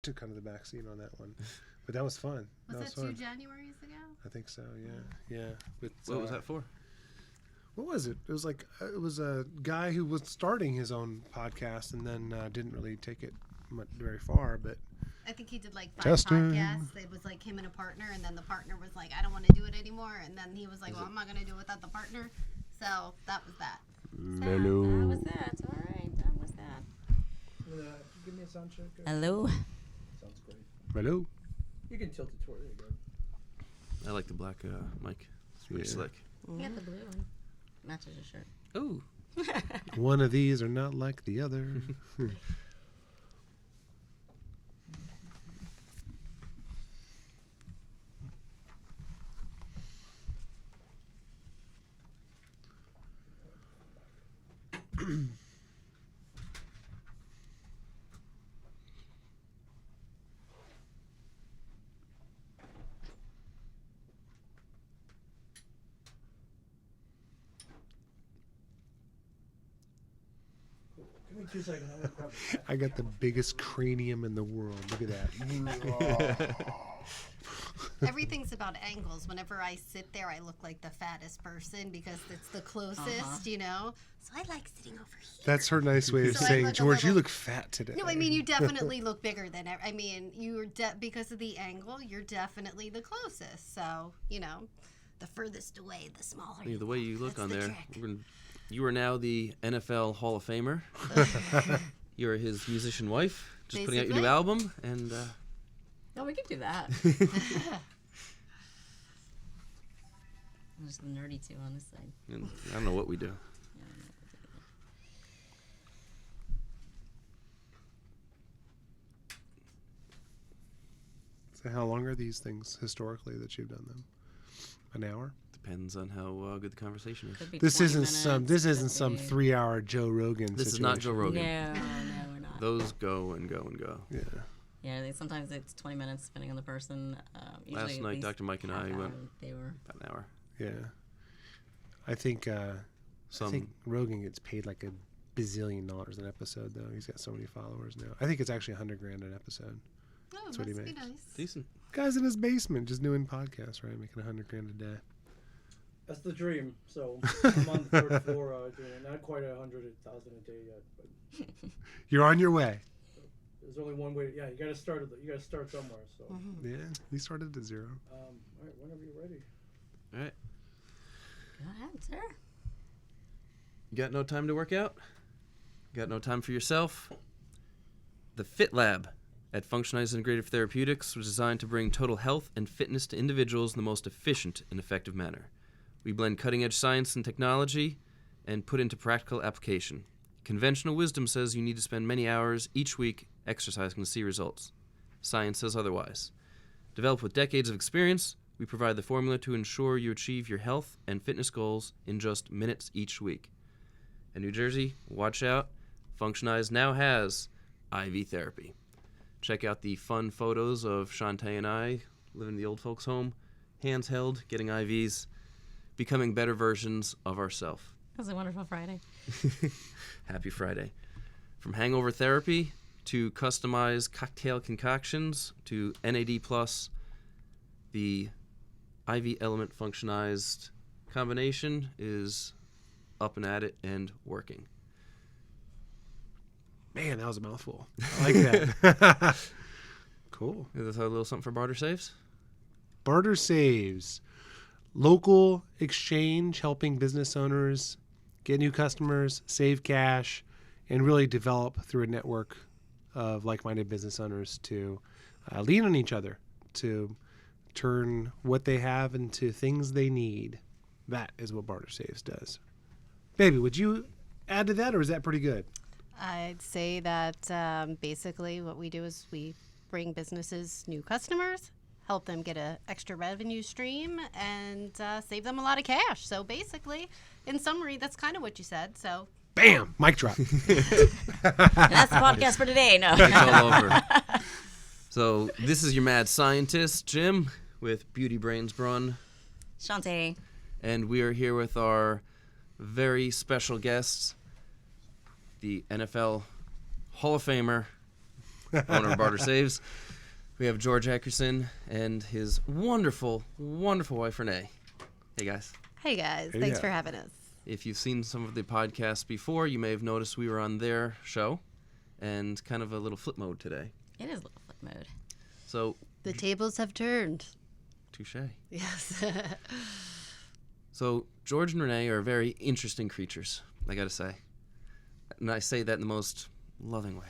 took kind of the back seat on that one. But that was fun. Was that fun. 2 Januaries ago? I think so, yeah. With, What was that for? What was it? It was like it was a guy who was starting his own podcast and then didn't really take it very far, but I think he did like 5 Testing. podcasts. It was like him and a partner, and then the partner was like, I don't want to do it anymore. And then he was like, well, I'm not going to do it without the partner. So that was that. Hello. That was that. All right, that was that. Give me a sound check. Hello. Sounds great. Hello. You can tilt it toward. There you go. I like the black mic. It's pretty slick. You got the blue one. Matches your shirt. Ooh. One of these are not like the other. Give me 2 seconds. I'm gonna grab it. I got the biggest cranium in the world. Look at that. Everything's about angles. Whenever I sit there, I look like the fattest person because it's the closest, you know? So I like sitting over here. That's her nice way of So I saying, look a George, you little- look fat today. No, I mean, you definitely look bigger than I mean, you're because of the angle, you're definitely the closest. So, you know, the furthest away, the smaller Yeah, the way you look That's on the there, trick. you are now the NFL Hall of Famer. You're his musician wife, just putting out your new Basically. album, and No, we can do that. I'm just the nerdy too on this side. and I don't know what we do. Yeah, I know what we're doing. So how long are these things historically that you've done them? An hour? Depends on how good the conversation is. Could be This 20 isn't minutes, some. This isn't could some be- 3-hour Joe Rogan. This is not Joe situation. Rogan. No, we're not. Those go and go and go. Yeah. Yeah, sometimes it's 20 minutes depending on the person. Usually Last at night, least Dr. Mike and half I hour went They were. about an hour. Yeah. I think Some Rogan gets paid like $1 bazillion an episode though. He's got so many followers now. I think it's actually $100,000 an episode. Oh, That's must what he be makes. nice. decent. Guy's in his basement just doing podcasts, right? Making $100,000 a day. That's the dream. So I'm on the 3rd floor doing it. Not quite 100,000 a day yet, but You're on your way. there's only one way. Yeah, you got to start. You got to start somewhere. So, Yeah. He started at 0. all right, whenever you're ready. All right. Go ahead, sir. You got no time to work out? Got no time for yourself? The Fit Lab at Functionised Integrative Therapeutics was designed to bring total health and fitness to individuals in the most efficient and effective manner. We blend cutting-edge science and technology and put into practical application. Conventional wisdom says you need to spend many hours each week exercising to see results. Science says otherwise. Developed with decades of experience, we provide the formula to ensure you achieve your health and fitness goals in just minutes each week. In New Jersey, watch out, Functionized now has IV therapy. Check out the fun photos of Shantae and I living in the old folks' home, hands held, getting IVs, becoming better versions of ourselves. That was a wonderful Friday. Happy Friday. From hangover therapy to customized cocktail concoctions to NAD+, the IV element functionized combination is up and at it and working. Man, that was a mouthful. I like that. Cool. Is that a little something for Barter Saves? Barter Saves. Local exchange helping business owners get new customers, save cash, and really develop through a network of like-minded business owners to lean on each other to turn what they have into things they need. That is what Barter Saves does. Baby, would you add to that, or is that pretty good? I'd say that basically what we do is we bring businesses new customers, help them get an extra revenue stream, and save them a lot of cash. So basically, in summary, that's kind of what you said. So Bam! Mic drop. And that's the podcast for today. No. It's all over. So this is your mad scientist, Jim, with Beauty Brains Brun. Shantae. And we are here with our very special guests, the NFL Hall of Famer, owner of Barter Saves. We have George Ackerson and his wonderful, wonderful wife, Renee. Hey, guys. Hey guys, Hey, thanks yeah. for having us. If you've seen some of the podcasts before, you may have noticed we were on their show and kind of a little flip mode today. It is a little flip mode. So, The tables have turned. touche. Yes. So, George and Renee are very interesting creatures, I gotta say. And I say that in the most loving way.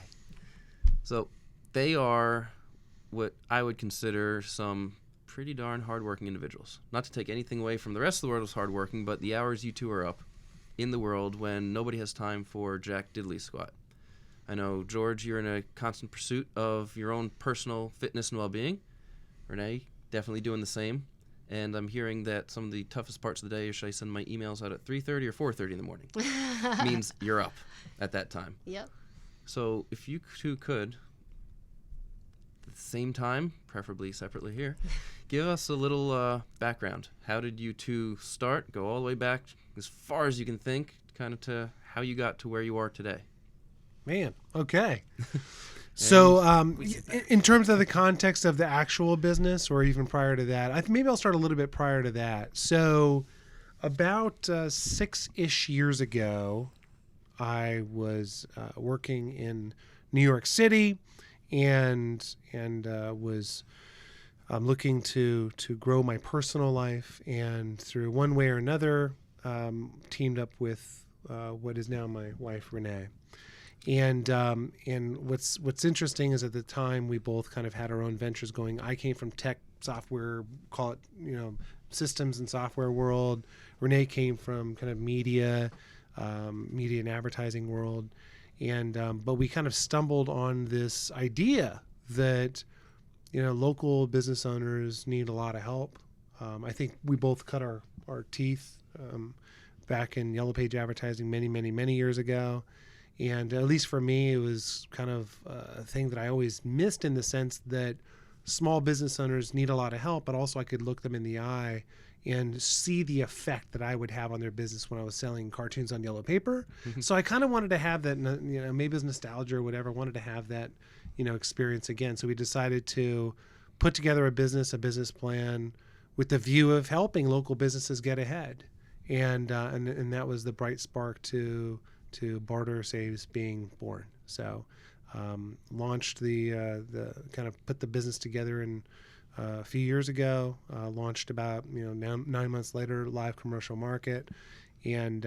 So, they are what I would consider some pretty darn hardworking individuals. Not to take anything away from the rest of the world as hardworking, but the hours you two are up in the world when nobody has time for jack diddly squat. I know, George, you're in a constant pursuit of your own personal fitness and well-being. Renee, definitely doing the same. And I'm hearing that some of the toughest parts of the day is should I send my emails out at 3:30 or 4:30 in the morning? Means you're up at that time. Yep. So if you two could, at the same time, preferably separately here, give us a little background. How did you two start? Go all the way back as far as you can think, kind of to how you got to where you are today. Man, okay. So, we sit back. in terms of the context of the actual business, or even prior to that, maybe I'll start a little bit prior to that. So, about 6-ish years ago, I was working in New York City, and was looking to grow my personal life, and through one way or another, teamed up with what is now my wife, Renee. And what's interesting is at the time we both kind of had our own ventures going. I came from tech software, call it, systems and software world. Renee came from kind of media and advertising world. And but we kind of stumbled on this idea that local business owners need a lot of help. I think we both cut our teeth back in Yellow Page advertising many years ago. And at least for me, it was kind of a thing that I always missed, in the sense that small business owners need a lot of help, but also I could look them in the eye and see the effect that I would have on their business when I was selling cartoons on yellow paper. So I kind of wanted to have that, maybe it's nostalgia or whatever, wanted to have that, experience again. So we decided to put together a business plan with the view of helping local businesses get ahead. And that was the bright spark to Barter Saves being born. So launched the kind of put the business together in a few years ago. Launched about 9 months later, live commercial market, and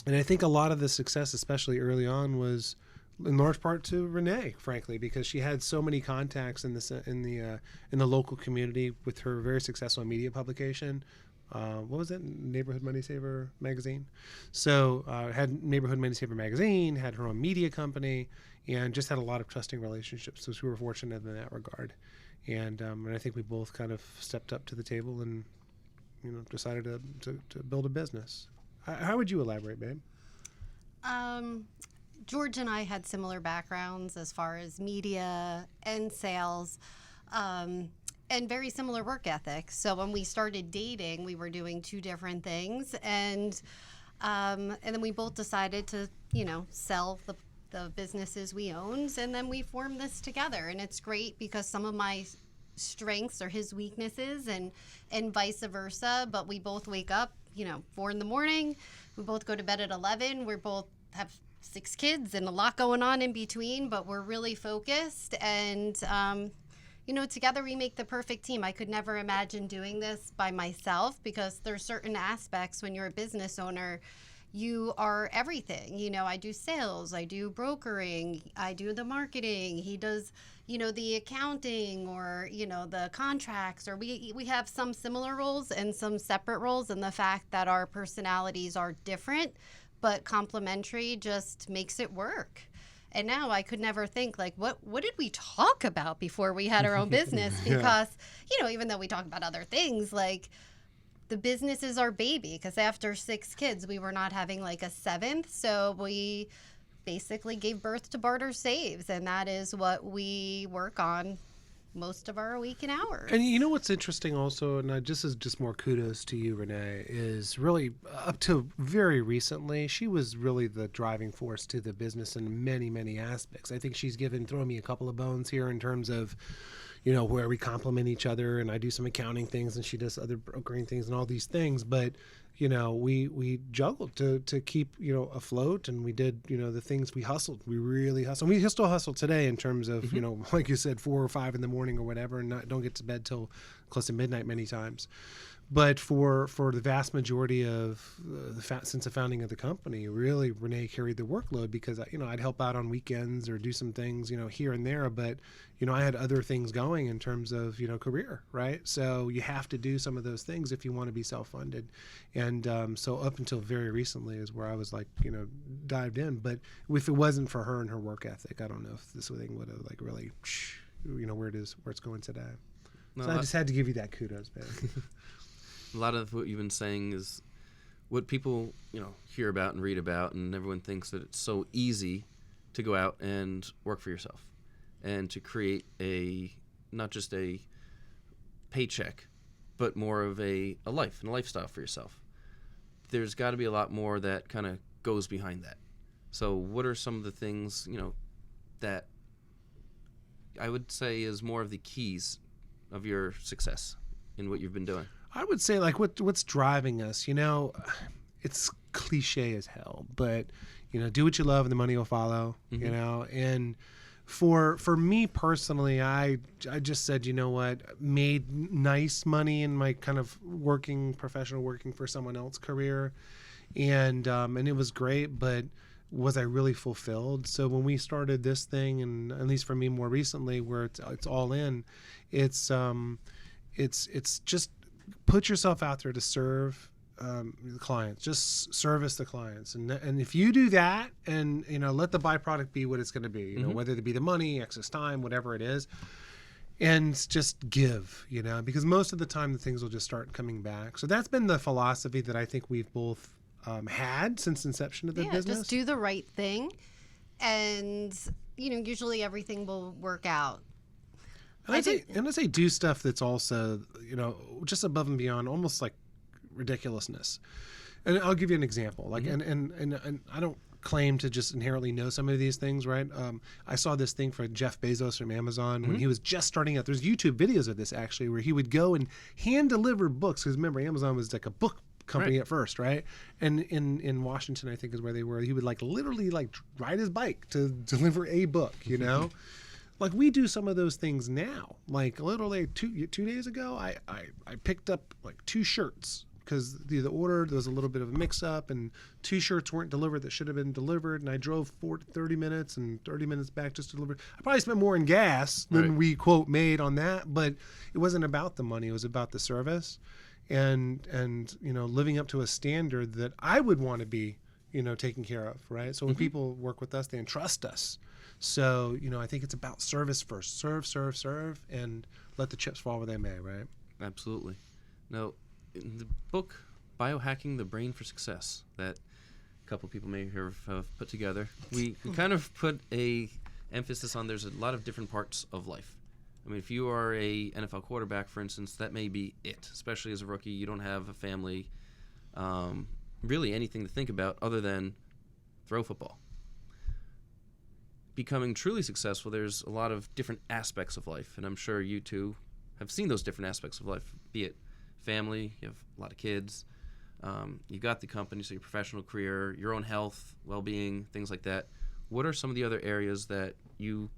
I think a lot of the success, especially early on, was in large part to Renee, frankly, because she had so many contacts in the local community with her very successful media publication. What was it? Neighborhood Money Saver magazine. So had Neighborhood Money Saver magazine, had her own media company, and just had a lot of trusting relationships. So we were fortunate in that regard. And I think we both kind of stepped up to the table and decided to build a business. How would you elaborate, babe? George and I had similar backgrounds as far as media and sales. And very similar work ethics. So when we started dating, we were doing two different things, and then we both decided to, sell the businesses we owned, and then we formed this together. And it's great because some of my strengths are his weaknesses, and vice versa. But we both wake up, 4 in the morning. We both go to bed at 11. We both have 6 kids and a lot going on in between, but we're really focused, and together we make the perfect team. I could never imagine doing this by myself, because there's certain aspects when you're a business owner, you are everything. I do sales, I do brokering, I do the marketing. He does, the accounting, or, the contracts, or we have some similar roles and some separate roles. And the fact that our personalities are different but complementary just makes it work. And now I could never think, like, what did we talk about before we had our own business? Because, even though we talk about other things, like, the business is our baby. Because after 6 kids, we were not having, like, a 7th. So we basically gave birth to Barter Saves. And that is what we work on most of our week and hours. And you know what's interesting also, and this is just more kudos to you, Renee, is really up to very recently, she was really the driving force to the business in many, many aspects. I think she's thrown me a couple of bones here in terms of, you know, where we complement each other, and I do some accounting things and she does other brokering things and all these things. But, you know, we juggled to keep, you know, afloat, and we did, you know, the things we hustled. We really hustled. We still hustle today in terms of, you know, like you said, 4 or 5 in the morning or whatever, and don't get to bed till close to midnight many times. But for the vast majority of since the founding of the company, really Renee carried the workload because, you know, I'd help out on weekends or do some things, you know, here and there. But, you know, I had other things going in terms of, you know, career, right? So you have to do some of those things if you want to be self-funded. And so up until very recently is where I was like, you know, dived in. But if it wasn't for her and her work ethic, I don't know if this thing would have like really, you know, where it's going today. No, So I just had to give you that kudos, man. A lot of what you've been saying is what people, you know, hear about and read about, and everyone thinks that it's so easy to go out and work for yourself and to create not just a paycheck, but more of a life and a lifestyle for yourself. There's got to be a lot more that kind of goes behind that. So what are some of the things, you know, that I would say is more of the keys of your success in what you've been doing? I would say like what's driving us, you know, it's cliche as hell, but, you know, do what you love and the money will follow, you know. And for me personally, I just said, you know what, made nice money in my kind of professional working for someone else career. And it was great, but was I really fulfilled? So when we started this thing, and at least for me more recently, where it's all in, it's just put yourself out there to serve the clients, just service the clients. And if you do that, and, you know, let the byproduct be what it's going to be, you know, whether it be the money, excess time, whatever it is, and just give, you know, because most of the time the things will just start coming back. So that's been the philosophy that I think we've both had since inception of the business. Just do the right thing, and, you know, usually everything will work out. And I say do stuff that's also, you know, just above and beyond, almost like ridiculousness. And I'll give you an example. Like, and I don't claim to just inherently know some of these things, right? I saw this thing for Jeff Bezos from Amazon when he was just starting out. There's YouTube videos of this actually, where he would go and hand deliver books. Because remember, Amazon was like a book company at first, right? And in Washington, I think is where they were. He would like literally like ride his bike to deliver a book, you know. Like we do some of those things now. Like literally 2 days ago, I picked up like 2 shirts because the order, there was a little bit of a mix-up, and 2 shirts weren't delivered that should have been delivered, and I drove 30 minutes and 30 minutes back just to deliver. I probably spent more in gas than we, quote, made on that, but it wasn't about the money. It was about the service and you know, living up to a standard that I would want to be, you know, taken care of, right? So when people work with us, they entrust us. So, you know, I think it's about service first. Serve, and let the chips fall where they may, right? Absolutely. Now, in the book, Biohacking the Brain for Success, that a couple people may have put together, we kind of put a emphasis on there's a lot of different parts of life. I mean, if you are a NFL quarterback, for instance, that may be it, especially as a rookie. You don't have a family, really anything to think about other than throw football. Becoming truly successful, there's a lot of different aspects of life, and I'm sure you two have seen those different aspects of life, be it family, you have a lot of kids, you got the company, so your professional career, your own health, well-being, things like that. What are some of the other areas that you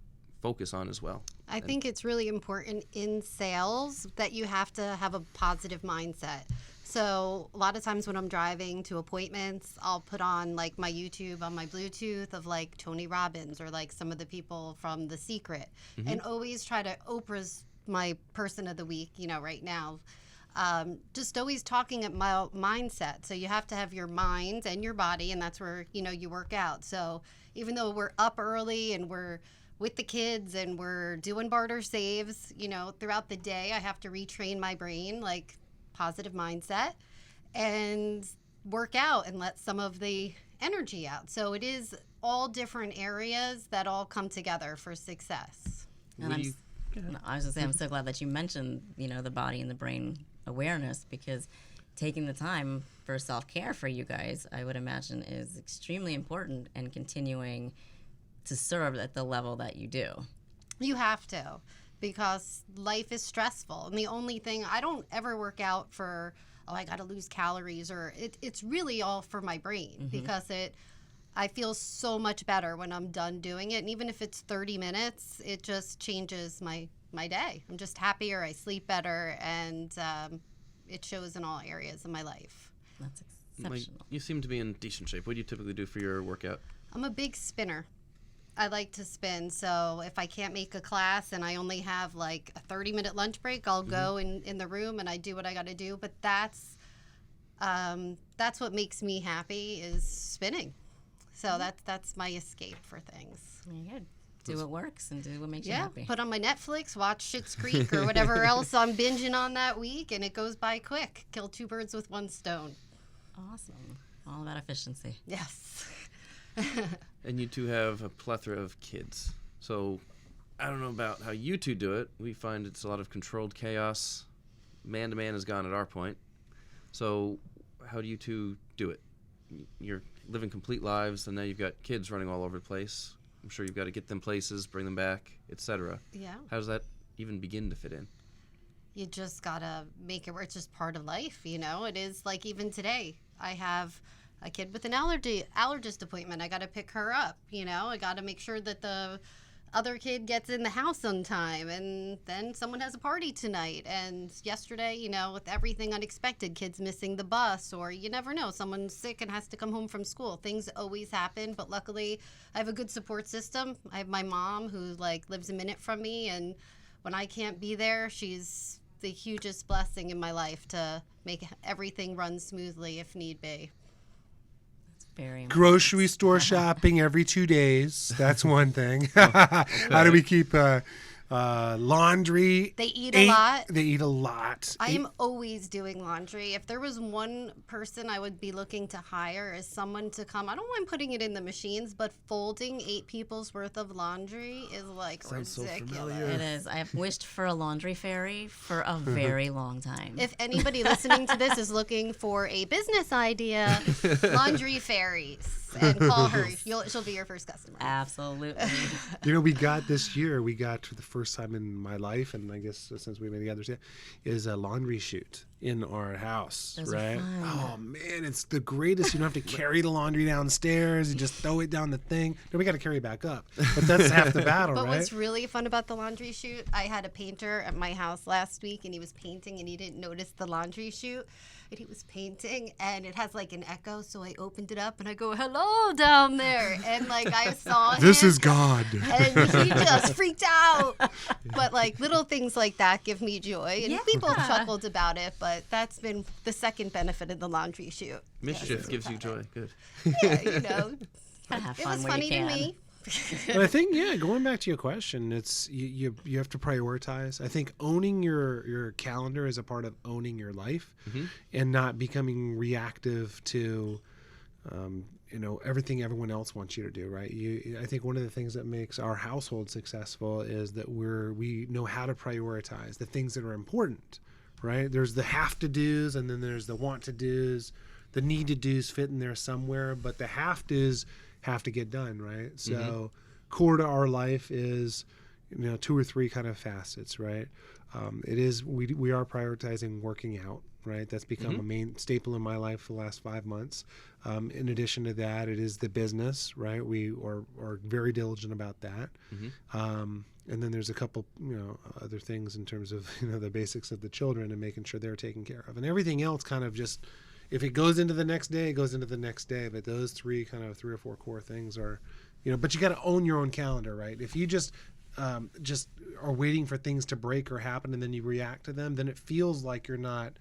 focus on as well? I think it's really important in sales that you have to have a positive mindset. So a lot of times when I'm driving to appointments, I'll put on like my YouTube on my Bluetooth of like Tony Robbins or like some of the people from The Secret, and always try to Oprah's my person of the week, you know, right now. Just always talking about mindset. So you have to have your mind and your body, and that's where, you know, you work out. So even though we're up early and we're with the kids and we're doing Barter Saves, you know, throughout the day, I have to retrain my brain, like positive mindset, and work out and let some of the energy out. So it is all different areas that all come together for success. And No, I was going to say, I'm so glad that you mentioned, the body and the brain awareness, because taking the time for self-care for you guys, I would imagine, is extremely important, and continuing to serve at the level that you do. You have to, because life is stressful. And the only thing, I don't ever work out for, I got to lose calories, or it's really all for my brain, because I feel so much better when I'm done doing it. And even if it's 30 minutes, it just changes my day. I'm just happier, I sleep better, and it shows in all areas of my life. That's exceptional. You seem to be in decent shape. What do you typically do for your workout? I'm a big spinner. I like to spin. So if I can't make a class and I only have like a 30-minute lunch break, I'll go in the room and I do what I got to do. But that's what makes me happy, is spinning. So that's my escape for things. Very good. Do what works and do what makes you Yeah, happy. put on my Netflix, watch Schitt's Creek or whatever else I'm binging on that week, and it goes by quick. Kill two birds with one stone. Awesome. All about efficiency. Yes. And you two have a plethora of kids. So I don't know about how you two do it. We find it's a lot of controlled chaos. Man-to-man is gone at our point. So how do you two do it? You're living complete lives, and now you've got kids running all over the place. I'm sure you've got to get them places, bring them back, etc. Yeah. How does that even begin to fit in? You just gotta make it where it's just part of life, It is like even today. I have a kid with an allergist appointment. I gotta pick her up, I gotta make sure that the other kid gets in the house on time, and then someone has a party tonight. And yesterday, with everything unexpected, kids missing the bus, or you never know, someone's sick and has to come home from school. Things always happen, but luckily I have a good support system. I have my mom who lives a minute from me, and when I can't be there, she's the hugest blessing in my life to make everything run smoothly if need be. Very important. Grocery store shopping every 2 days. That's one thing. How do we keep laundry? They eat a lot. They eat a lot. I am always doing laundry. If there was one person I would be looking to hire as someone to come, I don't mind putting it in the machines, but folding 8 people's worth of laundry is Sounds so ridiculous. familiar. It is. I have wished for a laundry fairy for a very long time. If anybody listening to this is looking for a business idea, laundry fairies, and call her. She'll be your first customer. Absolutely. We got this year, for the first time in my life, and I guess since we've been together, is a laundry chute in our house. Those are right? fun. Oh man, it's the greatest. You don't have to carry the laundry downstairs. You just throw it down the thing. Then we got to carry it back up. But that's half the battle, But right? what's really fun about the laundry chute, I had a painter at my house last week, and he was painting, and he didn't notice the laundry chute, and he was painting, and it has an echo, so I opened it up, and I go, hello down there, and I saw This him, is God. and he just freaked out. But little things like that give me joy, and people have chuckled about it, but that's been the second benefit of the laundry chute. Mischief gives you joy. Good. Yeah, Gotta have it fun was where funny you to can. me. But I think, going back to your question, it's you have to prioritize. I think owning your calendar is a part of owning your life, and not becoming reactive to everything everyone else wants you to do, right? I think one of the things that makes our household successful is that we know how to prioritize the things that are important, right? There's the have to do's, and then there's the want to do's. The need to do's fit in there somewhere, but the have to's have to get done, right? So core to our life is 2 or 3 kind of facets, right? It is we are prioritizing working out, right? That's become a main staple in my life for the last 5 months. In addition to that, it is the business, right? We are very diligent about that. And then there's a couple, other things in terms of, the basics of the children and making sure they're taken care of. And everything else kind of just, if it goes into the next day, it goes into the next day. But those 3 or 4 core things are, but you got to own your own calendar, right? If you just are waiting for things to break or happen and then you react to them, then it feels like you're not,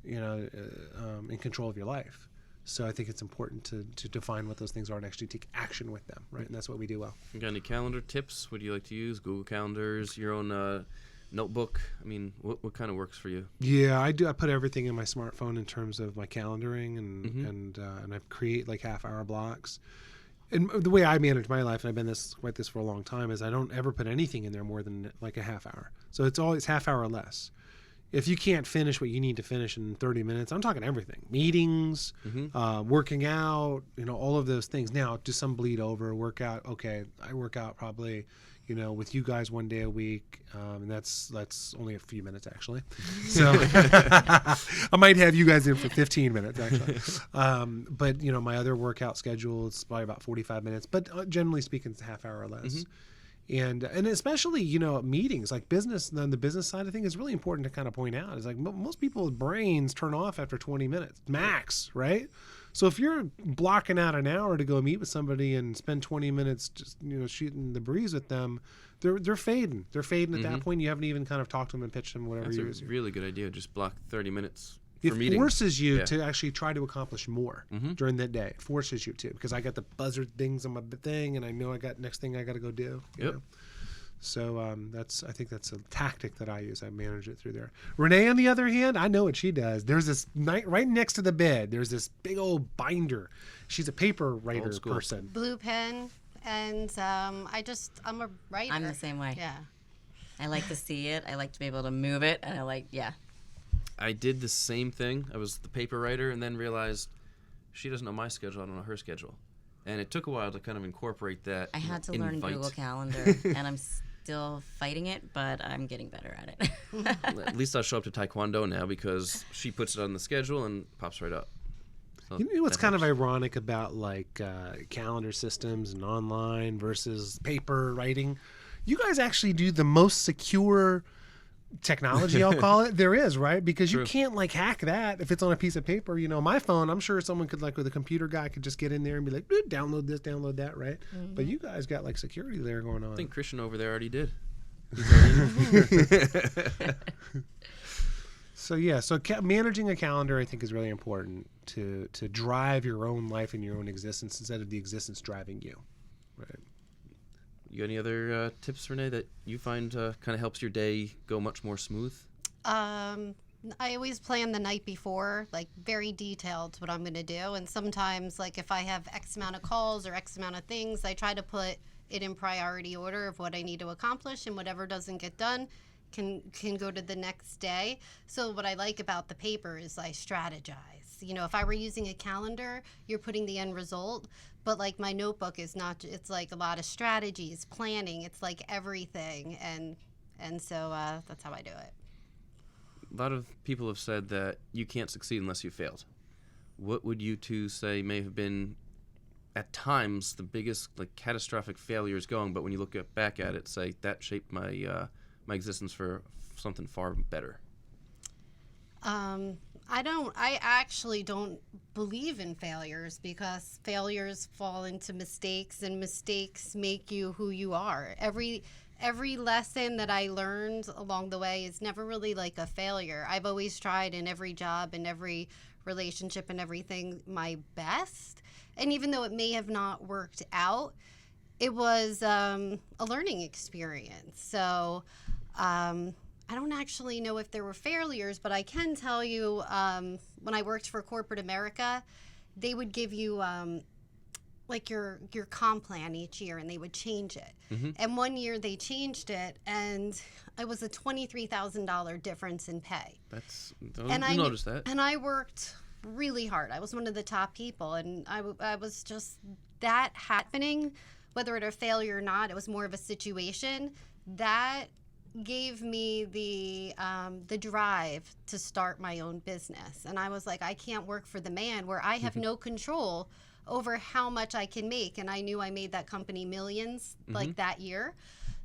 in control of your life. So I think it's important to define what those things are and actually take action with them, right? And that's what we do well. You got any calendar tips? What do you like to use? Google Calendars, your own notebook? I mean, what kind of works for you? Yeah, I do. I put everything in my smartphone in terms of my calendaring, and I create half-hour blocks. And the way I manage my life, and I've been like this for a long time, is I don't ever put anything in there more than like a half hour. So it's always half hour or less. If you can't finish what you need to finish in 30 minutes, I'm talking everything. Meetings, working out, all of those things. Now, do some bleed over, workout. Okay, I work out probably, with you guys 1 day a week, and that's only a few minutes, actually. So I might have you guys in for 15 minutes, actually. But, my other workout schedule is probably about 45 minutes. But generally speaking, it's a half hour or less. And especially, meetings, like business, on the business side of things, is really important to kind of point out. It's like most people's brains turn off after 20 minutes, max, right? So if you're blocking out an hour to go meet with somebody and spend 20 minutes just, shooting the breeze with them, they're fading. They're fading at that point. You haven't even kind of talked to them and pitched them, whatever. That's a really good idea. Just block 30 minutes. It forces you to actually try to accomplish more during that day. It forces you to, because I got the buzzard things on my thing, and I know I got next thing I got to go do. You know? So I think that's a tactic that I use. I manage it through there. Renee, on the other hand, I know what she does. There's this right next to the bed. There's this big old binder. She's a paper writer person. Blue pen, and I'm a writer. I'm the same way. Yeah. I like to see it. I like to be able to move it, and I did the same thing. I was the paper writer, and then realized she doesn't know my schedule. I don't know her schedule. And it took a while to kind of incorporate that. I had to learn Google Calendar, and I'm still fighting it, but I'm getting better at it. At least I'll show up to Taekwondo now because she puts it on the schedule and pops right up. So you know what's kind of ironic about like calendar systems and online versus paper writing? You guys actually do the most secure technology, I'll call it, there is, right? Because you can't like hack that if it's on a piece of paper. My phone, I'm sure someone could, like with a computer guy, could just get in there and be like, download this, download that, right? But you guys got like security there going on. I think Christian over there already did. So managing a calendar, I think, is really important to drive your own life and your own existence instead of the existence driving you, right? You got any other tips, Renee, that you find kind of helps your day go much more smooth? I always plan the night before, like very detailed what I'm going to do. And sometimes, like if I have X amount of calls or X amount of things, I try to put it in priority order of what I need to accomplish, and whatever doesn't get done can go to the next day. So what I like about the paper is I strategize. If I were using a calendar, you're putting the end result. But like my notebook is not, it's like a lot of strategies, planning. It's like everything. And so that's how I do it. A lot of people have said that you can't succeed unless you failed. What would you two say may have been, at times, the biggest like catastrophic failures going, but when you look back at it, say that shaped my my existence for something far better? I actually don't believe in failures, because failures fall into mistakes, and mistakes make you who you are. Every lesson that I learned along the way is never really like a failure. I've always tried in every job and every relationship and everything my best. And even though it may have not worked out, it was a learning experience. So I don't actually know if there were failures, but I can tell you when I worked for corporate America, they would give you like your comp plan each year, and they would change it. And one year they changed it, and it was a $23,000 difference in pay. I noticed that. And I worked really hard. I was one of the top people, and I was just, that happening, whether it a failure or not, it was more of a situation that gave me the drive to start my own business. And I was like, I can't work for the man where I have no control over how much I can make. And I knew I made that company millions like that year.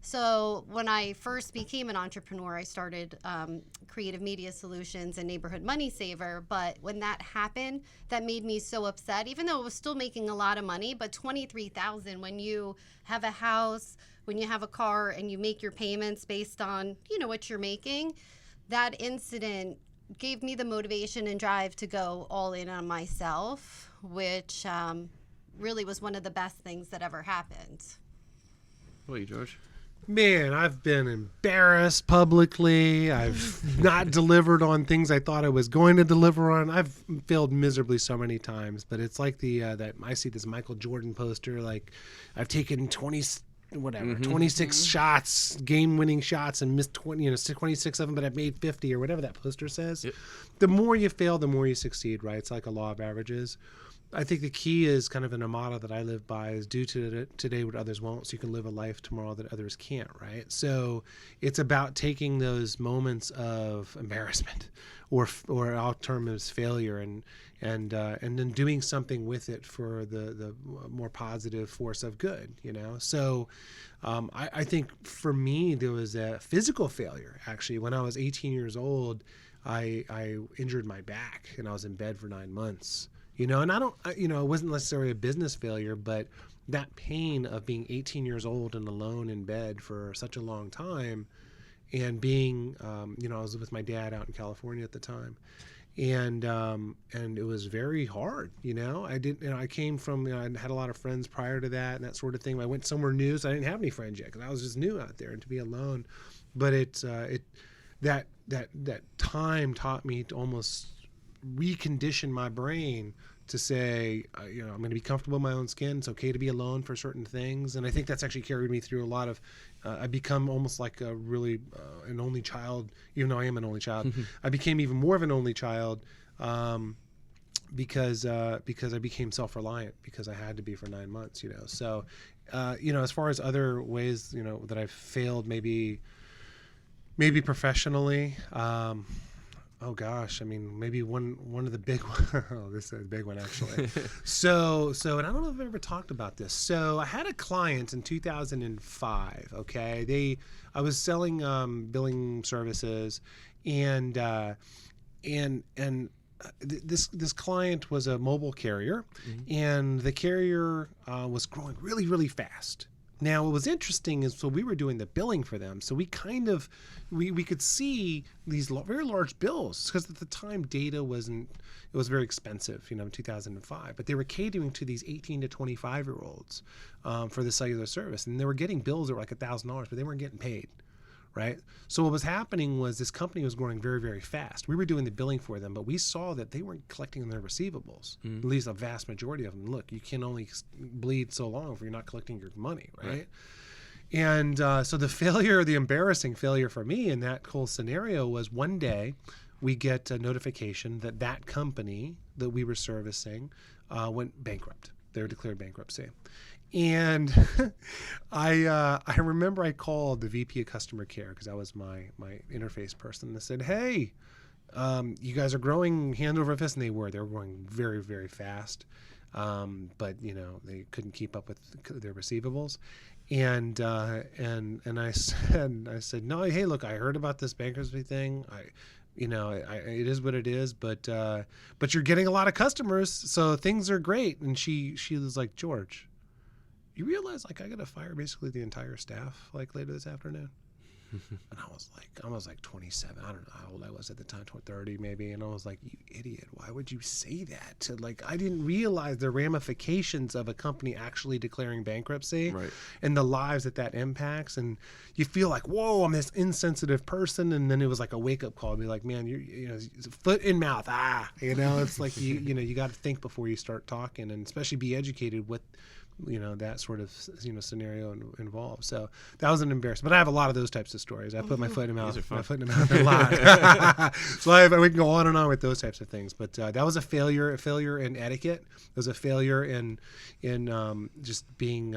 So when I first became an entrepreneur, I started Creative Media Solutions and Neighborhood Money Saver. But when that happened, that made me so upset, even though it was still making a lot of money. But $23,000, when you have a house, when you have a car, and you make your payments based on, what you're making, that incident gave me the motivation and drive to go all in on myself, which really was one of the best things that ever happened. What about you, George? Man, I've been embarrassed publicly. I've not delivered on things I thought I was going to deliver on. I've failed miserably so many times. But it's like that I see this Michael Jordan poster. Like, I've taken 26 shots, game-winning shots, and missed 26 of them, but I've made 50 or whatever that poster says. Yep. The more you fail, the more you succeed, right? It's like a law of averages. I think the key is kind of in a model that I live by is do today what others won't, so you can live a life tomorrow that others can't, right? So it's about taking those moments of embarrassment or I'll term as failure and then doing something with it for the more positive force of good, So I think for me, there was a physical failure, actually. When I was 18 years old, I injured my back and I was in bed for 9 months. And it wasn't necessarily a business failure, but that pain of being 18 years old and alone in bed for such a long time and being, I was with my dad out in California at the time. And it was very hard, I came from, I had a lot of friends prior to that and that sort of thing. I went somewhere new, so I didn't have any friends yet because I was just new out there and to be alone. But that time taught me to almost recondition my brain to say, I'm going to be comfortable in my own skin. It's okay to be alone for certain things. And I think that's actually carried me through a lot of, I become almost like a really an only child, even though I am an only child. I became even more of an only child because I became self-reliant because I had to be for 9 months, So, as far as other ways, that I've failed, maybe professionally, oh gosh, maybe one of the big ones. Oh, this is a big one actually. So, and I don't know if I've ever talked about this. So I had a client in 2005. Okay, I was selling billing services, and this client was a mobile carrier, and the carrier was growing really, really fast. Now, what was interesting is, so we were doing the billing for them. So we kind of, we could see these very large bills because at the time data it was very expensive, in 2005. But they were catering to these 18 to 25-year-olds for the cellular service. And they were getting bills that were like $1,000, but they weren't getting paid, right? So what was happening was this company was growing very, very fast. We were doing the billing for them, but we saw that they weren't collecting their receivables, at least a vast majority of them. Look, you can only bleed so long if you're not collecting your money, right? And so the embarrassing failure for me in that whole scenario was one day we get a notification that company that we were servicing went bankrupt. They were declared bankruptcy. And I remember I called the VP of customer care because that was my interface person. And I said, hey, you guys are growing hand over fist. And they were growing very, very fast. But they couldn't keep up with their receivables. And I said, no, hey, look, I heard about this bankruptcy thing. It is what it is, but you're getting a lot of customers, so things are great. And she was like, George, you realize I got to fire basically the entire staff later this afternoon? And I was like 27. I don't know how old I was at the time, 30 maybe. And I was like, you idiot, why would you say that? I didn't realize the ramifications of a company actually declaring bankruptcy, right, and the lives that impacts. And you feel like, whoa, I'm this insensitive person. And then it was like a wake up call to be like, man, you're foot in mouth. It's like, you got to think before you start talking, and especially be educated with that sort of scenario involved. So that was an embarrassment. But I have a lot of those types of stories. I put my foot in the mouth. My foot in the mouth a lot. So we can go on and on with those types of things. But that was a failure in etiquette. It was a failure in just being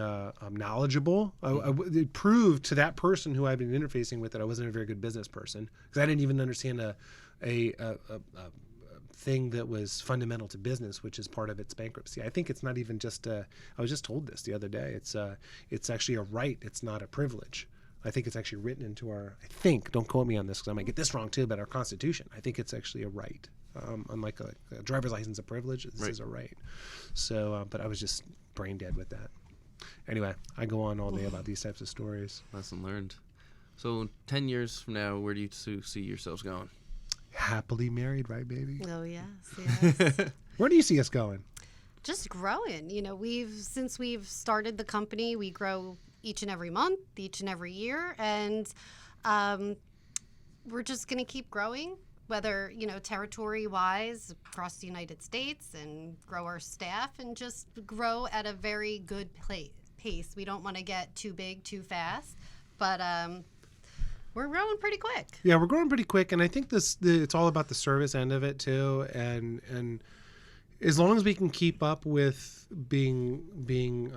knowledgeable. It proved to that person who I've been interfacing with that I wasn't a very good business person because I didn't even understand a thing that was fundamental to business, which is part of its bankruptcy. I think it's not even just I was just told this the other day. It's actually a right. It's not a privilege. I think it's actually written into don't quote me on this because I might get this wrong too, but our Constitution. I think it's actually a right. Unlike a driver's license, a privilege, this is a right. So, but I was just brain dead with that. Anyway, I go on all day about these types of stories. Lesson learned. So 10 years from now, where do you see yourselves going? Happily married, right, baby? Oh, yes. Where do you see us going? Just growing. Since we've started the company, we grow each and every month, each and every year, and we're just going to keep growing, whether, territory-wise across the United States, and grow our staff and just grow at a very good pace. We don't want to get too big too fast, but we're growing pretty quick. Yeah, we're growing pretty quick, and I think it's all about the service end of it too, and as long as we can keep up with being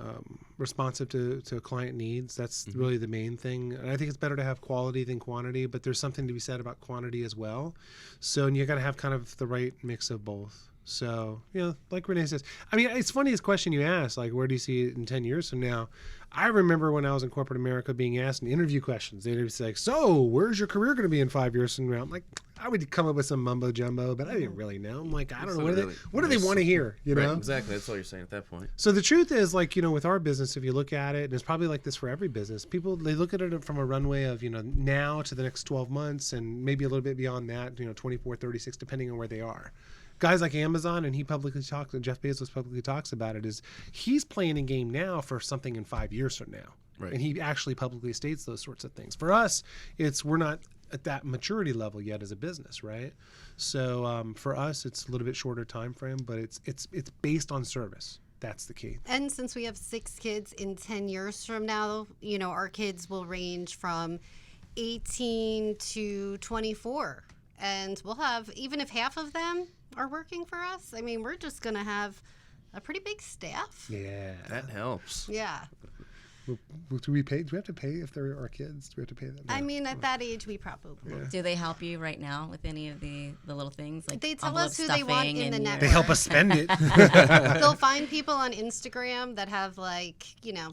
responsive to client needs, that's really the main thing. And I think it's better to have quality than quantity, but there's something to be said about quantity as well. So, and you got to have kind of the right mix of both. So, like Renee says, I mean, it's funny this question you asked, like, where do you see it in 10 years from now? I remember when I was in corporate America being asked in interview questions, they'd be like, so where's your career going to be in 5 years from now? I'm like, I would come up with some mumbo jumbo, but I didn't really know. I'm like, I don't know. What do they want to hear? Right, exactly. That's all you're saying at that point. So the truth is, like, with our business, if you look at it, and it's probably like this for every business, people, they look at it from a runway of, now to the next 12 months and maybe a little bit beyond that, 24, 36, depending on where they are. Guys like Amazon, and Jeff Bezos publicly talks about it, is he's playing a game now for something in 5 years from now. Right. And he actually publicly states those sorts of things. For us, we're not at that maturity level yet as a business, right? So for us, it's a little bit shorter time frame, but it's based on service. That's the key. And since we have 6 kids, in 10 years from now, our kids will range from 18 to 24. And we'll have, even if half of them are working for us, I mean, we're just going to have a pretty big staff. Yeah. That helps. Yeah. Do we pay? Do we have to pay if they're our kids? Do we have to pay them? No. I mean, at that age, we probably. Yeah. Do they help you right now with any of the little things? Like they tell us who they want in the network. They help us spend it. They'll find people on Instagram that have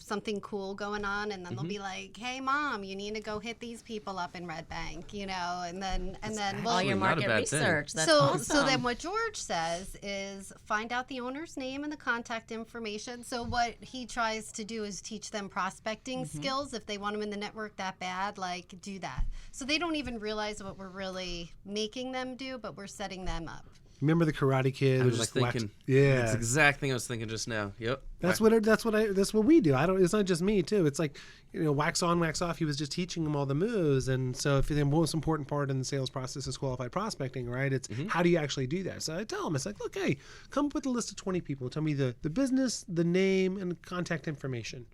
something cool going on, and then they'll be like, "Hey, Mom, you need to go hit these people up in Red Bank," and then all your market research. That's so awesome. So then what George says is find out the owner's name and the contact information. So what he tries to do is teach them prospecting skills. If they want them in the network that bad, do that. So they don't even realize what we're really making them do, but we're setting them up. Remember the Karate Kid? I was just thinking. Yeah, that's the exact thing I was thinking just now. Yep. That's what we do. It's not just me too. It's like, wax on, wax off. He was just teaching them all the moves, and so if the most important part in the sales process is qualified prospecting, right? It's how do you actually do that? So I tell them, it's like, look, hey, come up with a list of 20 people. Tell me the business, the name, and contact information,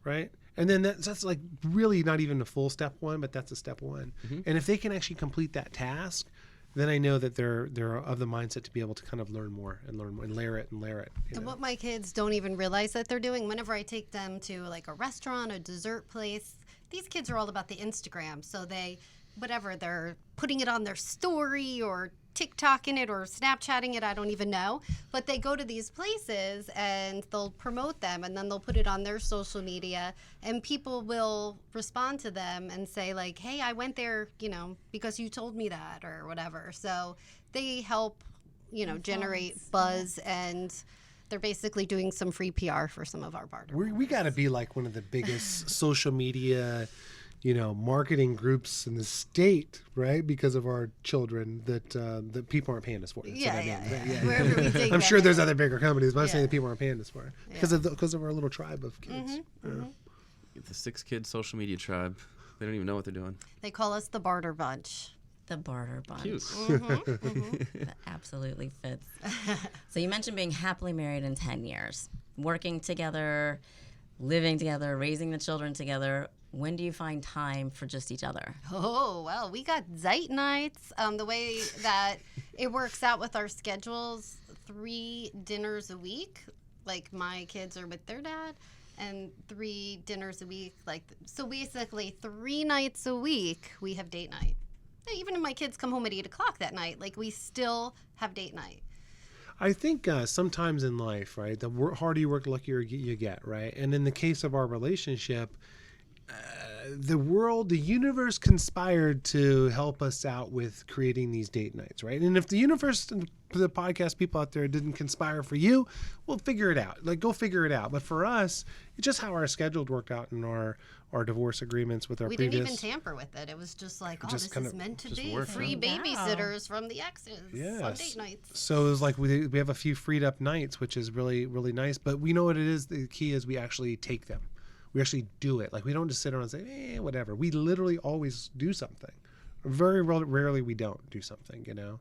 right? And then that's like really not even a full step one, but that's a step one. And if they can actually complete that task, then I know that they're of the mindset to be able to kind of learn more and layer it. And what my kids don't even realize that they're doing, whenever I take them to like a restaurant, a dessert place, these kids are all about the Instagram. So they're putting it on their story or TikToking it or Snapchatting it, I don't even know. But they go to these places and they'll promote them, and then they'll put it on their social media, and people will respond to them and say like, hey, I went there, because you told me that or whatever. So they help, generate buzz, and they're basically doing some free PR for some of our barter. We got to be like one of the biggest social media marketing groups in the state, right? Because of our children that people aren't paying us for. Yeah. Wherever we take I'm sure there's other bigger companies, but I'm saying that people aren't paying us for it because of our little tribe of kids. The 6 kid social media tribe. They don't even know what they're doing. They call us the Barter Bunch. The Barter Bunch. Cute. That absolutely fits. So you mentioned being happily married in 10 years, working together, living together, raising the children together. When do you find time for just each other? Oh, well, we got Zeit nights. The way that it works out with our schedules, 3 dinners a week. Like my kids are with their dad, and 3 dinners a week. So basically 3 nights a week we have date night. Even if my kids come home at 8 o'clock that night, we still have date night. I think sometimes in life, right, the harder you work, the luckier you get, right? And in the case of our relationship, the universe conspired to help us out with creating these date nights, right? And if the universe and the podcast people out there didn't conspire for you, we'll figure it out. Go figure it out. But for us, it's just how our schedules worked out in our divorce agreements with our previous. We didn't even tamper with it. It was just like, this is meant to be. Free babysitters from the exes on date nights. So it was like we have a few freed up nights, which is really, really nice. But we know what it is. The key is we actually take them. We actually do it. Like, we don't just sit around and say, whatever. We literally always do something. Very rarely we don't do something, you know,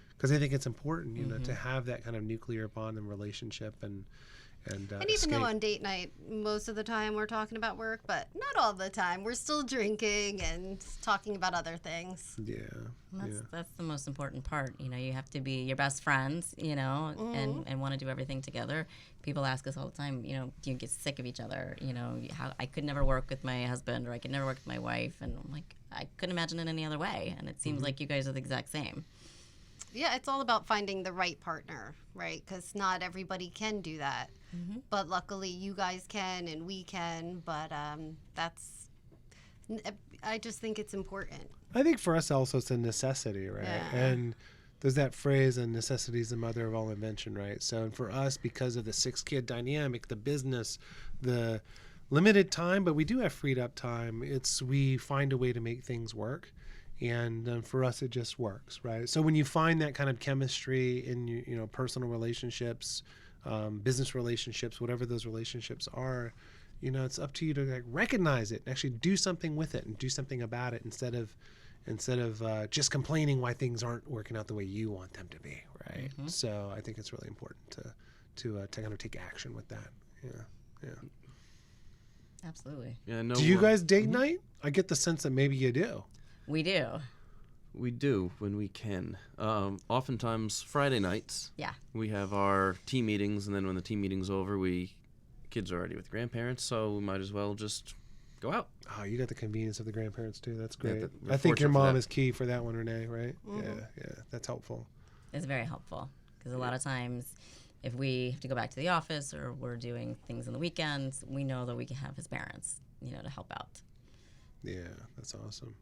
because I think it's important, you know, to have that kind of nuclear bond and relationship and even though on date night, most of the time we're talking about work, but not all the time. We're still drinking and talking about other things. Yeah. That's the most important part. You know, you have to be your best friends, you know, and want to do everything together. People ask us all the time, you know, do you get sick of each other? You know, how I could never work with my husband, or I could never work with my wife. And I'm like, I couldn't imagine it any other way. And it seems like you guys are the exact same. Yeah, it's all about finding the right partner, right? Because not everybody can do that. But luckily you guys can and we can. But I just think it's important. I think for us also it's a necessity, right? Yeah. And there's that phrase, and necessity is the mother of all invention, right? So for us, because of the 6-kid dynamic, the business, the limited time, but we do have freed up time, we find a way to make things work. And for us, it just works, right? So when you find that kind of chemistry in you know, personal relationships, business relationships, whatever those relationships are, you know, it's up to you to like recognize it and actually do something with it and do something about it instead of just complaining why things aren't working out the way you want them to be, right? So I think it's really important to kind of take action with that. Yeah. Absolutely. Yeah. No. Do you guys date night? I get the sense that maybe you do. We do. We do when we can. Oftentimes Friday nights. Yeah. We have our team meetings, and then when the team meeting's over, kids are already with grandparents, so we might as well just go out. Oh, you got the convenience of the grandparents too. That's great. we're I think your fortunate for mom that. is key for that one, Renee, right? Yeah, that's helpful. It's very helpful because a lot of times if we have to go back to the office or we're doing things on the weekends, we know that we can have his parents, you know, to help out. Yeah, that's awesome.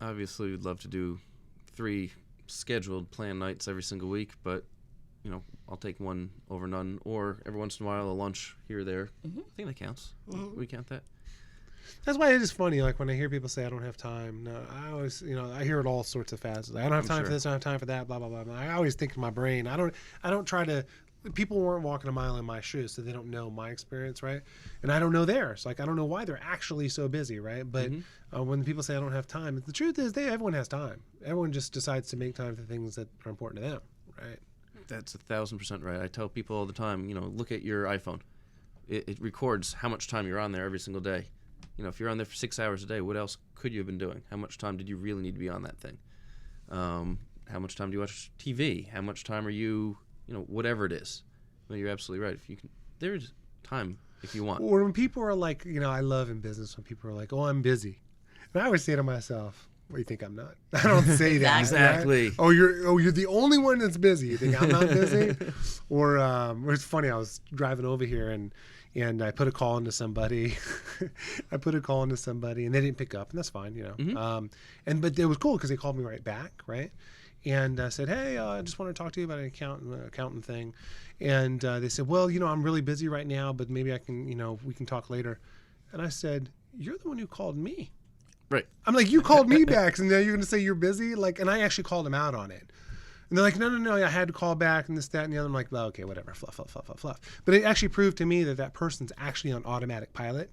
Obviously, we'd love to do 3 scheduled planned nights every single week, but, you know, I'll take one over none, or every once in a while a lunch here or there. I think that counts. We count that. That's why it is funny, like when I hear people say I don't have time. No, I always, you know, I hear it all sorts of fast. Like, I don't have time for this, I don't have time for that, blah, blah, blah, blah. I always think in my brain, I don't try to, people weren't walking a mile in my shoes, so they don't know my experience, right? And I don't know theirs. Like, I don't know why they're actually so busy, right? But when people say I don't have time, the truth is everyone has time. Everyone just decides to make time for things that are important to them, right? That's 1,000% right. I tell people all the time, you know, look at your iPhone. It records how much time you're on there every single day. You know, if you're on there for 6 hours a day, what else could you have been doing? How much time did you really need to be on that thing? How much time do you watch TV? How much time are you, you know, whatever it is. No, you're absolutely right. If you can, there's time if you want. Or when people are like, you know, I love in business when people are like, oh, I'm busy. And I always say to myself, what do you think I'm not? I don't say that. Exactly. Right? Oh, you're the only one that's busy. You think I'm not busy? Or it's funny. I was driving over here and I put a call into somebody. and they didn't pick up, and that's fine, you know. But it was cool because they called me right back, right? And said, hey, I just want to talk to you about an accountant thing. And they said, well, you know, I'm really busy right now, but maybe I can, you know, we can talk later. And I said, you're the one who called me. Right. I'm like, you called me back, and now you're going to say you're busy? Like, and I actually called them out on it. And they're like, no, I had to call back and this, that, and the other. I'm like, well, okay, whatever, fluff. But it actually proved to me that person's actually on automatic pilot.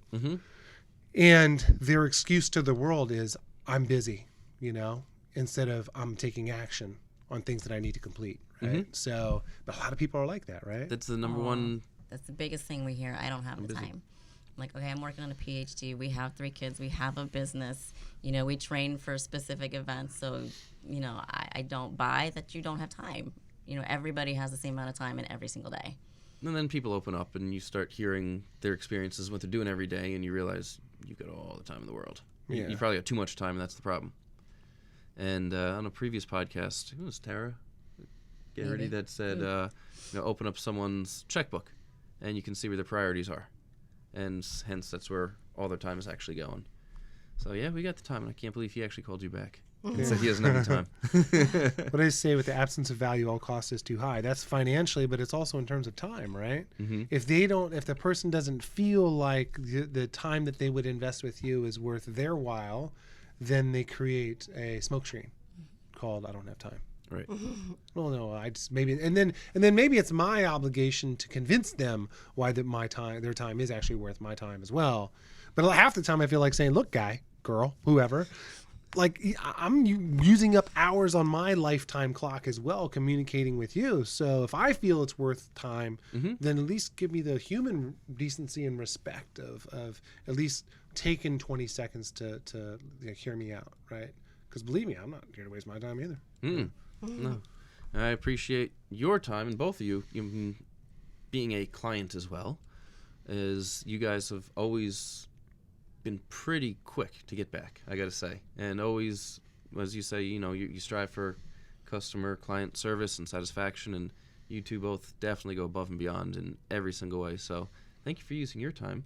And their excuse to the world is, I'm busy, you know, instead of I'm taking action on things that I need to complete, right? So, but a lot of people are like that, right? That's the number one. That's the biggest thing we hear. I don't have the time. I'm like, okay, I'm working on a PhD. We have 3 kids. We have a business. You know, we train for specific events. So, you know, I don't buy that you don't have time. You know, everybody has the same amount of time in every single day. And then people open up and you start hearing their experiences, what they're doing every day, and you realize you've got all the time in the world. Yeah. You probably got too much time, and that's the problem. And on a previous podcast, it was Tara Garrity that said, you know, open up someone's checkbook, and you can see where their priorities are. And hence, that's where all their time is actually going. So, yeah, we got the time, and I can't believe he actually called you back. He said he doesn't have any time. What I say with the absence of value, all cost is too high. That's financially, but it's also in terms of time, right? If the person doesn't feel like the time that they would invest with you is worth their while, then they create a smoke screen called I don't have time. Right. Well, no, I just maybe, and then maybe it's my obligation to convince them why their time is actually worth my time as well. But half the time I feel like saying, look, guy, girl, whoever, like I'm using up hours on my lifetime clock as well, communicating with you. So if I feel it's worth time, then at least give me the human decency and respect of at least taking 20 seconds to hear me out, right? Because believe me, I'm not here to waste my time either. No. I appreciate your time, and both of you being a client as well, as you guys have always been pretty quick to get back, I gotta say, and always, as you say, you strive for customer client service and satisfaction, and you two both definitely go above and beyond in every single way. So thank you for using your time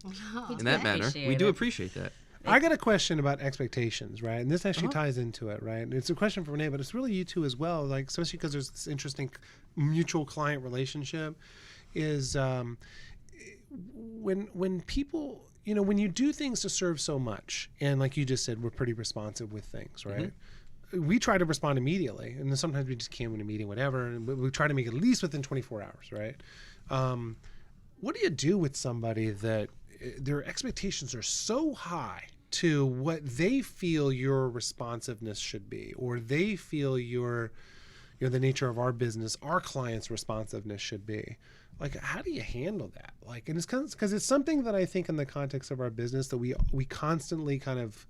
in that manner. We do appreciate that. I got a question about expectations, right? And this actually ties into it, right? And it's a question for Renee, but it's really you two as well, like especially because there's this interesting mutual client relationship. Is when people, when you do things to serve so much, and like you just said, we're pretty responsive with things, right? We try to respond immediately, and then sometimes we just can't win a meeting, whatever. And we try to make it at least within 24 hours, right? What do you do with somebody that their expectations are so high to what they feel your responsiveness should be, or they feel the nature of our business, our clients' responsiveness should be? Like, how do you handle that? Like, and it's because it's something that I think in the context of our business that we constantly kind of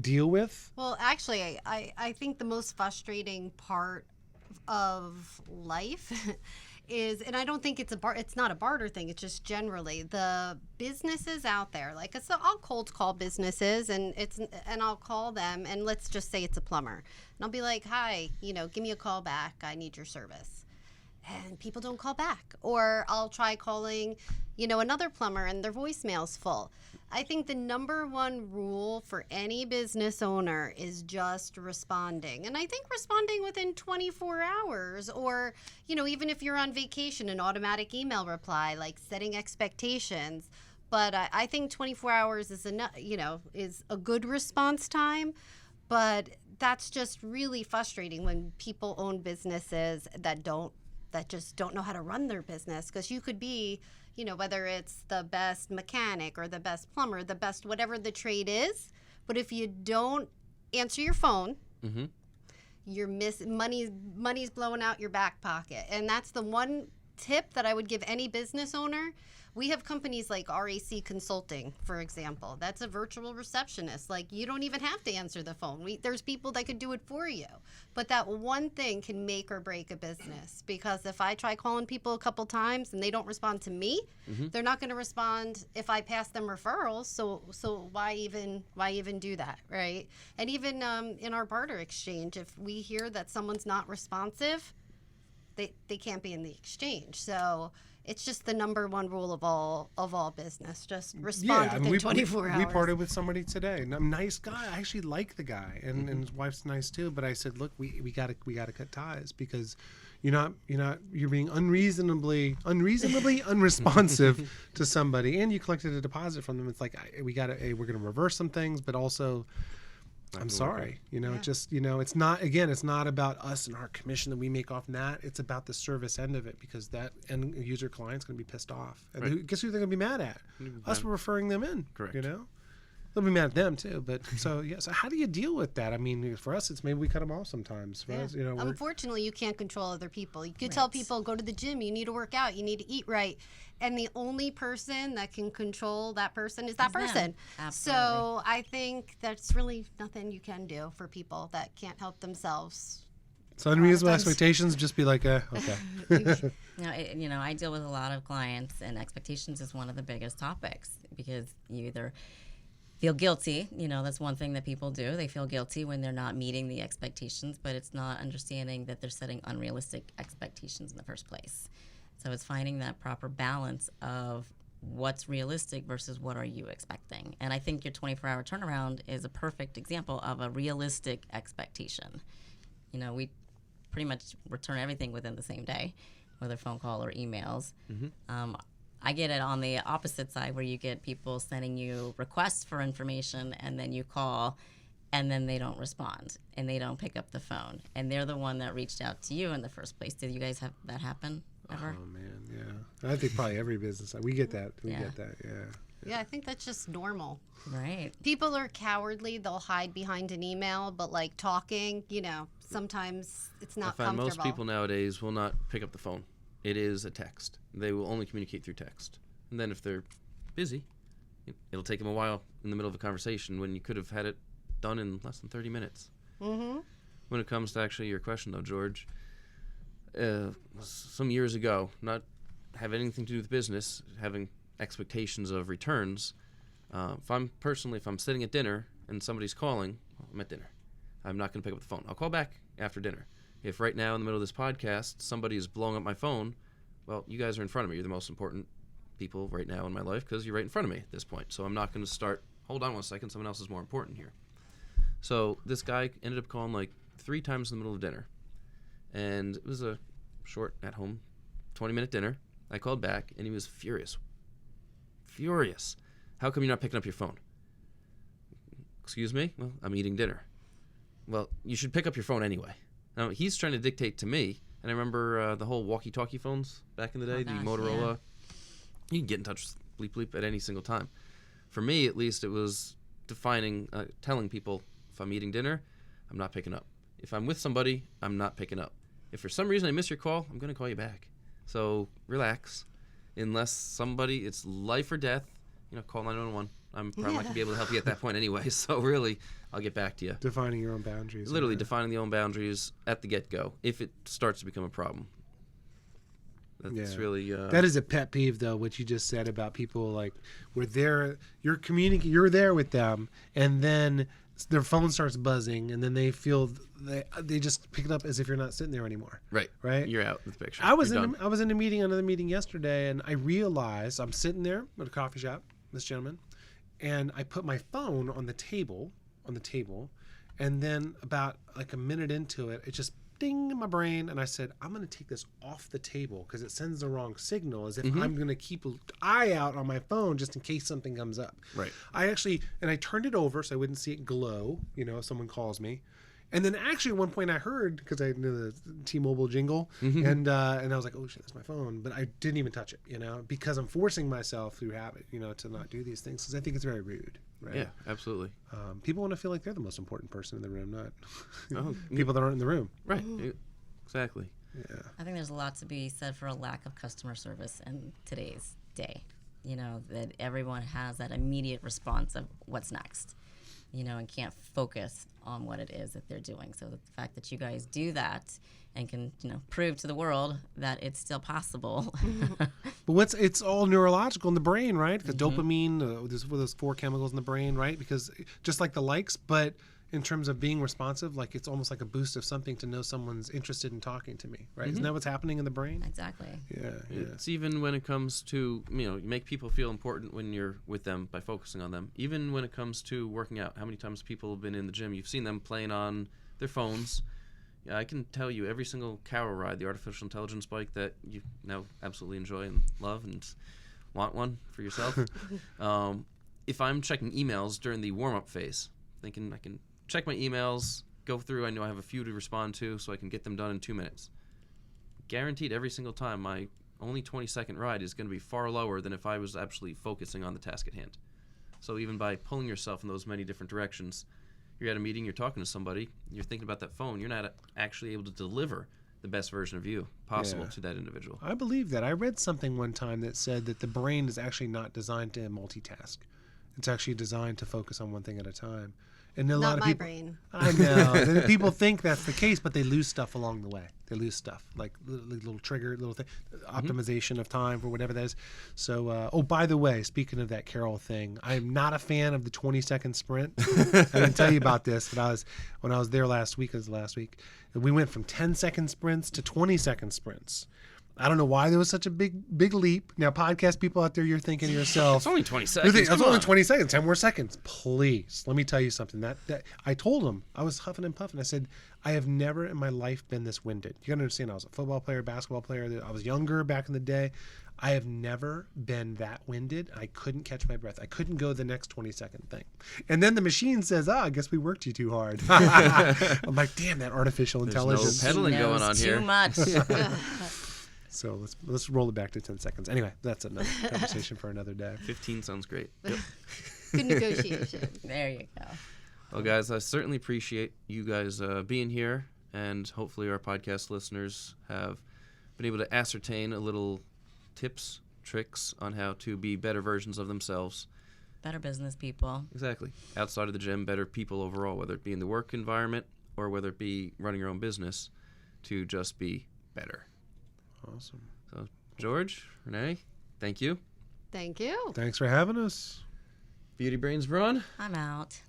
deal with. Well, actually, I think the most frustrating part of life is, and I don't think it's not a barter thing, it's just generally the businesses out there, like, so I'll cold call businesses, and I'll call them, and let's just say it's a plumber, and I'll be like, hi, give me a call back, I need your service. And people don't call back. Or I'll try calling, another plumber, and their voicemail's full. I think the number one rule for any business owner is just responding. And I think responding within 24 hours, or, even if you're on vacation, an automatic email reply, like setting expectations. But I think 24 hours is enough, is a good response time. But that's just really frustrating when people own businesses that just don't know how to run their business, because you could be, whether it's the best mechanic or the best plumber, the best whatever the trade is, but if you don't answer your phone, you're money's blowing out your back pocket. And that's the one tip that I would give any business owner. We have companies like RAC Consulting, for example. That's a virtual receptionist. Like, you don't even have to answer the phone. There's people that could do it for you. But that one thing can make or break a business. Because if I try calling people a couple times and they don't respond to me, they're not going to respond if I pass them referrals. So why even do that, right? And even in our barter exchange, if we hear that someone's not responsive, they can't be in the exchange. So it's just the number one rule of all business. Just respond within 24 hours. We parted with somebody today. And a nice guy. I actually like the guy, and his wife's nice too. But I said, look, we gotta cut ties, because you're being unreasonably unresponsive to somebody, and you collected a deposit from them. It's like we're gonna reverse some things, but also, I'm sorry. It's not about us and our commission that we make off that. It's about the service end of it, because that end user client's going to be pissed off. And guess who they're going to be mad at? Us for referring them in. Correct. They'll be mad at them too. But so how do you deal with that? I mean, for us, it's maybe we cut them off sometimes. For us, unfortunately, you can't control other people. You could tell people, go to the gym, you need to work out, you need to eat right. And the only person that can control that person is that person. Absolutely. So I think that's really nothing you can do for people that can't help themselves. So unreasonable expectations, just be like, okay. I deal with a lot of clients, and expectations is one of the biggest topics, because you either feel guilty. That's one thing that people do. They feel guilty when they're not meeting the expectations, but it's not understanding that they're setting unrealistic expectations in the first place. So it's finding that proper balance of what's realistic versus what are you expecting. And I think your 24-hour turnaround is a perfect example of a realistic expectation. We pretty much return everything within the same day, whether phone call or emails. I get it on the opposite side, where you get people sending you requests for information, and then you call and then they don't respond and they don't pick up the phone, and they're the one that reached out to you in the first place. Did you guys have that happen ever? Oh man, yeah. I think probably every business we get that. We Yeah. get that. Yeah. Yeah, I think that's just normal. Right. People are cowardly. They'll hide behind an email, but like talking, sometimes it's not I find comfortable. most people nowadays will not pick up the phone. It is a text. They will only communicate through text. And then if they're busy, it'll take them a while in the middle of a conversation when you could have had it done in less than 30 minutes. Mm-hmm. When it comes to actually your question, though, George, some years ago, not have anything to do with business, having expectations of returns, if I'm sitting at dinner and somebody's calling, well, I'm at dinner. I'm not going to pick up the phone. I'll call back after dinner. If right now in the middle of this podcast somebody is blowing up my phone, well, you guys are in front of me. You're the most important people right now in my life because you're right in front of me at this point. So I'm not going to start, hold on one second, someone else is more important here. So this guy ended up calling like 3 times in the middle of dinner. And it was a short, at-home, 20-minute dinner. I called back, and he was furious. Furious. How come you're not picking up your phone? Excuse me? Well, I'm eating dinner. Well, you should pick up your phone anyway. Now, he's trying to dictate to me, and I remember the whole walkie-talkie phones back in the day, gosh, the Motorola. You can get in touch with Bleep Bleep at any single time. For me, at least, it was telling people, if I'm eating dinner, I'm not picking up. If I'm with somebody, I'm not picking up. If for some reason I miss your call, I'm going to call you back. So relax. Unless it's life or death, call 911. I'm probably not going to be able to help you at that point anyway. So really, I'll get back to you. Defining your own boundaries. Literally defining the own boundaries at the get-go if it starts to become a problem. That's really... that is a pet peeve, though, what you just said about people, like, you're there with them, and then their phone starts buzzing, and then they feel they just pick it up as if you're not sitting there anymore. Right. Right? You're out of the picture. I was in another meeting yesterday, and I realized I'm sitting there at a coffee shop, this gentleman, and I put my phone on the table, and then about like a minute into it, it just ding in my brain, and I said, I'm going to take this off the table because it sends the wrong signal, as if I'm going to keep an eye out on my phone just in case something comes up. Right. I turned it over so I wouldn't see it glow, if someone calls me. And then actually at one point I heard, because I knew the T-Mobile jingle, and I was like, oh shit, that's my phone. But I didn't even touch it, because I'm forcing myself through habit, to not do these things, because I think it's very rude. Right? Yeah, absolutely. People want to feel like they're the most important person in the room, not people that aren't in the room. Right. Exactly. Yeah. I think there's a lot to be said for a lack of customer service in today's day. That everyone has that immediate response of what's next, and can't focus on what it is that they're doing. So the fact that you guys do that and can, prove to the world that it's still possible. But it's all neurological in the brain, right? Because dopamine, those 4 chemicals in the brain, right? Because just like the likes, but in terms of being responsive, like it's almost like a boost of something to know someone's interested in talking to me, right? Isn't that what's happening in the brain? Exactly. Yeah. It's even when it comes to, you make people feel important when you're with them by focusing on them. Even when it comes to working out. How many times people have been in the gym, you've seen them playing on their phones. Yeah, I can tell you every single Carol ride, the artificial intelligence bike that you now absolutely enjoy and love and want one for yourself. If I'm checking emails during the warm-up phase, thinking I can check my emails, go through, I know I have a few to respond to, so I can get them done in 2 minutes. Guaranteed every single time, my only 20-second ride is going to be far lower than if I was actually focusing on the task at hand. So even by pulling yourself in those many different directions, you're at a meeting, you're talking to somebody, you're thinking about that phone, you're not actually able to deliver the best version of you possible to that individual. I believe that. I read something one time that said that the brain is actually not designed to multitask. It's actually designed to focus on one thing at a time. And a lot of people, brain. I know. People think that's the case, but they lose stuff along the way. They lose stuff, like little trigger, little thing, optimization of time for whatever that is. So, by the way, speaking of that Carol thing, I'm not a fan of the 20-second sprint. I didn't tell you about this, but when I was there last week, we went from 10-second sprints to 20-second sprints. I don't know why there was such a big leap. Now, podcast people out there, you're thinking to yourself, It's only 20 you're seconds. thinking, it's come only on. 20 seconds, 10 more seconds. Please, let me tell you something. That I told him, I was huffing and puffing. I said, I have never in my life been this winded. You gotta understand, I was a football player, basketball player. I was younger back in the day. I have never been that winded. I couldn't catch my breath. I couldn't go the next 20-second thing. And then the machine says, I guess we worked you too hard. I'm like, damn, that artificial There's intelligence. no pedaling Knows going on too here. much. So let's roll it back to 10 seconds. Anyway, that's another conversation for another day. 15 sounds great. Yep. Good negotiation. There you go. Well, guys, I certainly appreciate you guys being here, and hopefully our podcast listeners have been able to ascertain a little tips, tricks on how to be better versions of themselves. Better business people. Exactly. Outside of the gym, better people overall, whether it be in the work environment or whether it be running your own business, to just be better. Awesome. So, George, Renee, thank you. Thank you. Thanks for having us. Beauty Brains Braun I'm out.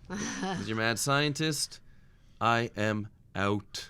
is your mad scientist. I am out.